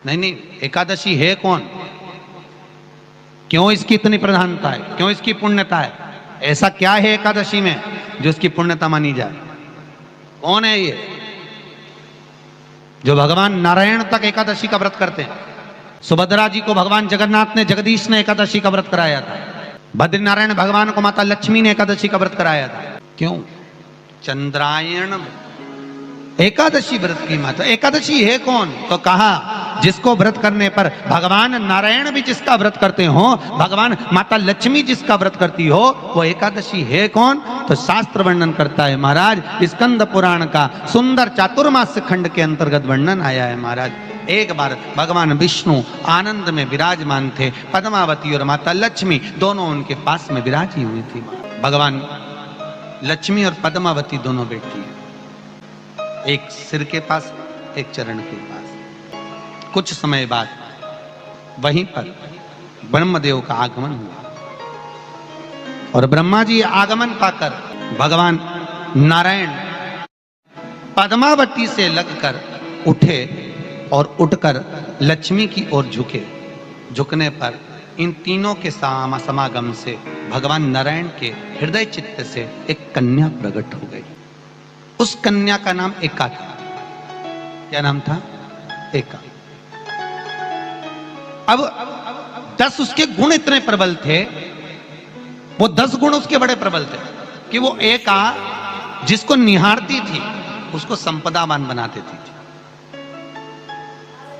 नहीं नहीं, एकादशी है कौन, क्यों इसकी इतनी प्रधानता है, क्यों इसकी पुण्यता है, ऐसा क्या है एकादशी में जो इसकी पुण्यता मानी जाए? कौन है ये जो भगवान नारायण तक एकादशी का व्रत करते हैं? सुभद्रा जी को भगवान जगन्नाथ ने, जगदीश ने एकादशी का व्रत कराया था। बद्रीनारायण भगवान को माता लक्ष्मी ने एकादशी का व्रत कराया था। क्यों? चंद्रायण एकादशी व्रत की माता। एकादशी है कौन? तो कहा जिसको व्रत करने पर भगवान नारायण भी जिसका व्रत करते हो, भगवान माता लक्ष्मी जिसका व्रत करती हो, वो एकादशी है कौन? तो शास्त्र वर्णन करता है महाराज, स्कंद पुराण का सुंदर चातुर्मास्य खंड के अंतर्गत वर्णन आया है महाराज। एक बार भगवान विष्णु आनंद में विराजमान थे, पद्मावती और माता लक्ष्मी दोनों उनके पास में विराजी हुई थी। भगवान लक्ष्मी और पद्मावती दोनों बैठी हैं, एक सिर के पास, एक चरण के पास। कुछ समय बाद वहीं पर ब्रह्मदेव का आगमन हुआ और ब्रह्मा जी आगमन पाकर भगवान नारायण पद्मावती से लगकर उठे और उठकर लक्ष्मी की ओर झुके। झुकने पर इन तीनों के समागम से भगवान नारायण के हृदय चित्त से एक कन्या प्रकट हो गई। उस कन्या का नाम एका था। क्या नाम था? एका। अब 10 उसके गुण इतने प्रबल थे, वो 10 गुण उसके बड़े प्रबल थे कि वो एका जिसको निहारती थी उसको संपदावान बना देती थी,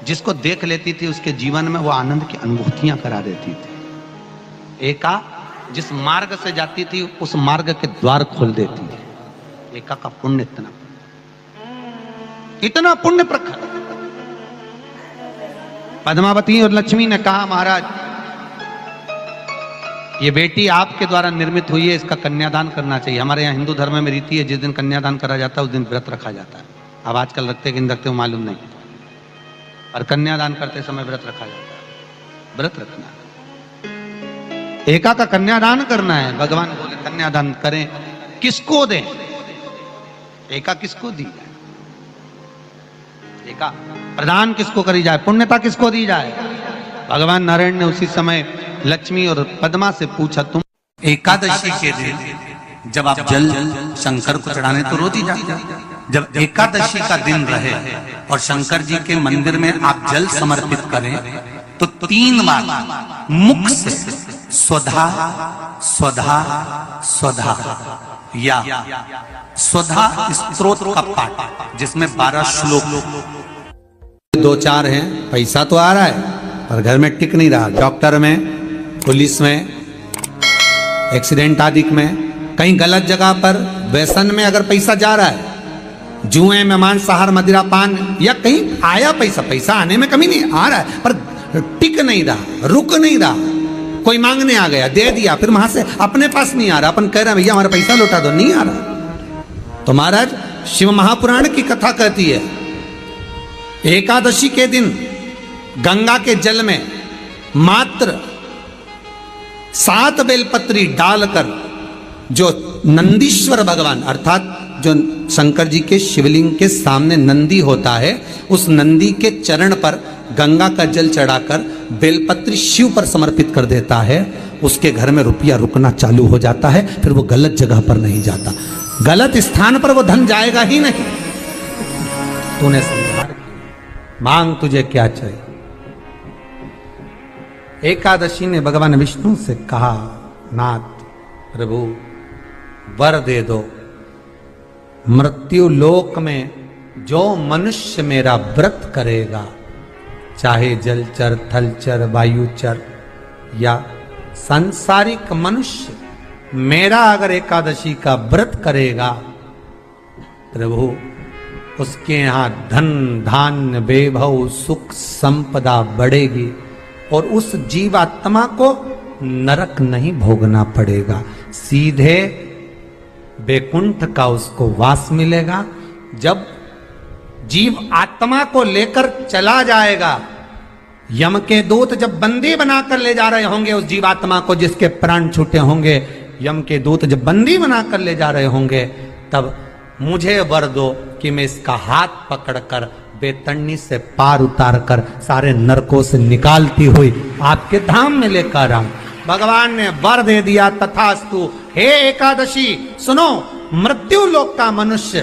जिसको देख लेती थी उसके जीवन में वो आनंद की अनुभूतियां करा देती थी। एका जिस मार्ग से जाती थी उस मार्ग के द्वार खोल देती थी। एका का पुण्य इतना पुण्य प्रखर। पद्मावती और लक्ष्मी ने कहा महाराज ये बेटी आपके द्वारा निर्मित हुई है, इसका कन्यादान करना चाहिए। हमारे यहाँ हिंदू धर्म में रीति है, जिस दिन कन्यादान करा जाता है उस दिन व्रत रखा जाता है। अब आजकल रखते कि नहीं रखते हो मालूम नहीं, और कन्यादान करते समय व्रत रखा जाता है। व्रत रखना, एका का कन्यादान करना है। भगवान बोले कन्यादान करें, किसको दें? एका किसको दी जाए? एका प्रदान किसको करी जाए? पुण्यता किसको दी जाए? भगवान नारायण ने उसी समय लक्ष्मी और पद्मा से पूछा, तुम एकादशी के दिन जब आप जल शंकर को चढ़ाने तो रोज ही जाते, जब एकादशी का दिन रहे और शंकर जी के मंदिर में आप जल समर्पित करें तो 3 बार मुख से स्वधा स्वधा स्वधा या स्वधा स्तोत्र का पाठ, जिसमें 12 श्लोक 2-4 हैं। पैसा तो आ रहा है पर घर में टिक नहीं रहा। डॉक्टर में, पुलिस में, एक्सीडेंट आदि में, कहीं गलत जगह पर व्यसन में अगर पैसा जा रहा है, जुए में, मांसाहार, मदिरा पान, या कहीं आया पैसा, पैसा आने में कमी नहीं, आ रहा है पर टिक नहीं रहा, रुक नहीं रहा। कोई मांगने आ गया, दे दिया, फिर वहां से अपने पास नहीं आ रहा, अपन कह रहे हैं भैया हमारा पैसा लौटा दो, नहीं आ रहा। तो महाराज शिव महापुराण की कथा कहती है एकादशी के दिन गंगा के जल में मात्र 7 बेलपत्री डालकर जो नंदीश्वर भगवान अर्थात जो शंकर जी के शिवलिंग के सामने नंदी होता है, उस नंदी के चरण पर गंगा का जल चढ़ाकर बेलपत्री शिव पर समर्पित कर देता है, उसके घर में रुपया रुकना चालू हो जाता है। फिर वो गलत जगह पर नहीं जाता, गलत स्थान पर वो धन जाएगा ही नहीं। तूने समझा, मांग तुझे क्या चाहिए। एकादशी ने भगवान विष्णु से कहा, नाथ प्रभु वर दे दो, मृत्यु लोक में जो मनुष्य मेरा व्रत करेगा, चाहे जलचर, थलचर, वायुचर या सांसारिक मनुष्य, मेरा अगर एकादशी का व्रत करेगा, प्रभु उसके यहां धन धान्य वैभव सुख संपदा बढ़ेगी और उस जीवात्मा को नरक नहीं भोगना पड़ेगा, सीधे वैकुंठ का उसको वास मिलेगा। जब जीव आत्मा को लेकर चला जाएगा, यम के दूत जब बंदी बनाकर ले जा रहे होंगे उस जीवात्मा को, जिसके प्राण छूटे होंगे, यम के दूत जब बंदी बनाकर ले जा रहे होंगे, तब मुझे वर दो कि मैं इसका हाथ पकड़कर बेतरनी से पार उतार कर सारे नरकों से निकालती हुई आपके धाम में लेकर आऊं। भगवान ने वर दे दिया, तथास्तु। हे एकादशी सुनो, मृत्यु लोक का मनुष्य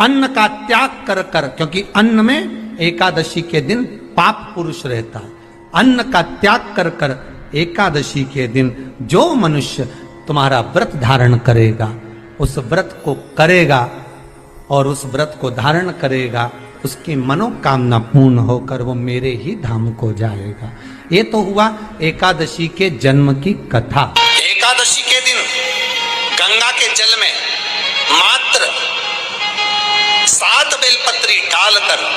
अन्न का त्याग कर कर, क्योंकि अन्न में एकादशी के दिन पाप पुरुष रहता है, अन्न का त्याग कर कर एकादशी के दिन जो मनुष्य तुम्हारा व्रत धारण करेगा, उस व्रत को करेगा और उस व्रत को धारण करेगा, उसकी मनोकामना पूर्ण होकर वो मेरे ही धाम को जाएगा। ये तो हुआ एकादशी के जन्म की कथा। एकादशी के दिन गंगा के जल में मात्र 7 बेलपत्री डालकर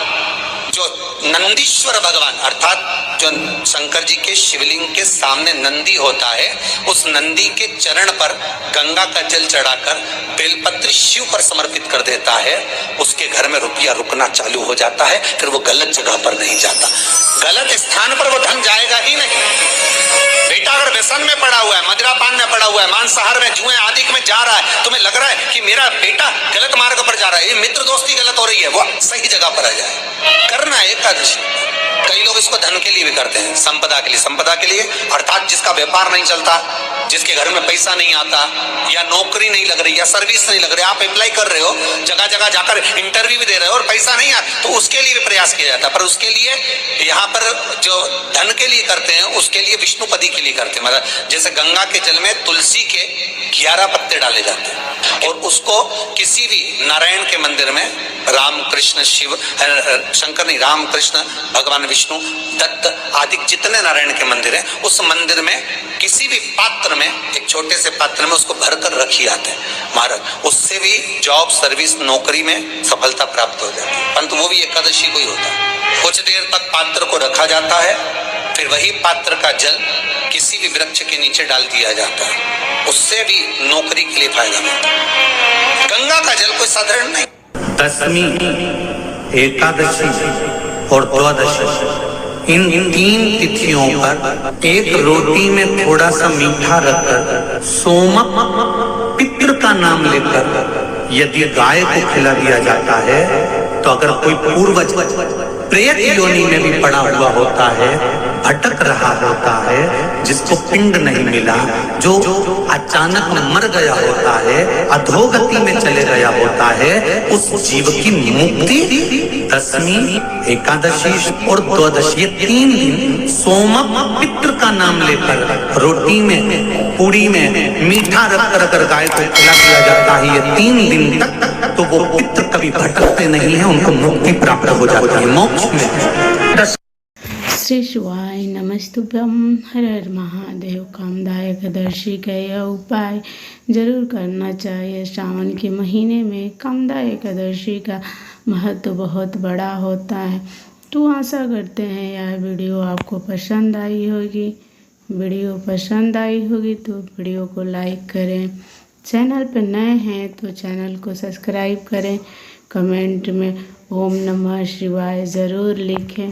जो नंदीश्वर भगवान अर्थात जो शंकर जी के शिवलिंग के सामने नंदी होता है, उस नंदी के चरण पर गंगा का जल चढ़ाकर बेलपत्री शिव पर समर्पित कर देता है, उसके घर में रुपया रुकना चालू हो जाता है। फिर वो गलत जगह पर नहीं जाता, गलत स्थान पर वो धन जाएगा ही नहीं। बेटा अगर व्यसन में पड़ा हुआ है, मदिरापान में पड़ा हुआ है, मांसाहार में, जुए आदि में जा रहा है, तुम्हें लग रहा है कि मेरा बेटा गलत मार्ग पर जा रहा है, ये मित्र दोस्ती गलत हो रही है, वो सही जगह पर आ जाए। करना है एकादशी। कई लोग इसको धन के लिए भी करते हैं, संपदा के लिए। संपदा के लिए अर्थात जिसका व्यापार नहीं चलता, जिसके घर में पैसा नहीं आता, या नौकरी नहीं लग रही, या सर्विस नहीं लग रही, आप अप्लाई कर रहे हो, जगह जगह जाकर इंटरव्यू भी दे रहे हो और पैसा नहीं आता, तो उसके लिए भी प्रयास किया जाता है। पर उसके लिए यहाँ पर जो धन के लिए करते हैं, उसके लिए विष्णुपदी के लिए करते हैं। मतलब जैसे गंगा के जल में तुलसी के 11 पत्ते डाले जाते हैं और उसको किसी भी नारायण के मंदिर में राम कृष्ण शिव शंकर नहीं, राम कृष्ण भगवान विष्णु दत्त आदि जितने नारायण के मंदिर हैं, उस मंदिर में किसी भी पात्र में, एक छोटे से पात्र में उसको भरकर रखी जाते हैं महाराज। उससे भी जॉब सर्विस नौकरी में सफलता प्राप्त हो जाती है। परंतु वो भी एकादशी को ही होता है। कुछ देर तक पात्र को रखा जाता है, फिर वही पात्र का जल किसी भी वृक्ष के नीचे डाल दिया जाता है, उससे भी नौकरी के लिए फायदा मिलता है। गंगा का जल कोई साधारण नहीं। दशमी, एकादशी और द्वादशी, इन 3 तिथियों पर एक रोटी में थोड़ा सा मीठा रखकर सोमक पितृ का नाम लेकर यदि गाय को खिला दिया जाता है, तो अगर कोई पूर्वज प्रेत योनि में भी पड़ा हुआ होता है, भटक रहा होता है, जिसको पिंड नहीं मिला, जो अचानक मर गया होता है, अधोगति में चले गया होता है, उस जीव की मुक्ति दशमी, एकादशी और द्वादशी, ये 3 दिन सोमक पितृ का नाम लेकर रोटी में, पूरी में मीठा रख कर गाय को खिला दिया जाता है। ये 3 दिन तक तो वो पितृ कभी भटकते नहीं है, उनको मुक्ति प्राप्त हो जाती है मोक्ष में। श्री शिवाय नमस्तुभ्यं। हर हर महादेव। कामदाय एकादशी का यह उपाय जरूर करना चाहिए। श्रावण के महीने में कामदाय एकादशी का महत्व बहुत बड़ा होता है। तो आशा करते हैं यह वीडियो आपको पसंद आई होगी। वीडियो पसंद आई होगी तो वीडियो को लाइक करें। चैनल पर नए हैं तो चैनल को सब्सक्राइब करें। कमेंट में ओम नमः शिवाय ज़रूर लिखें।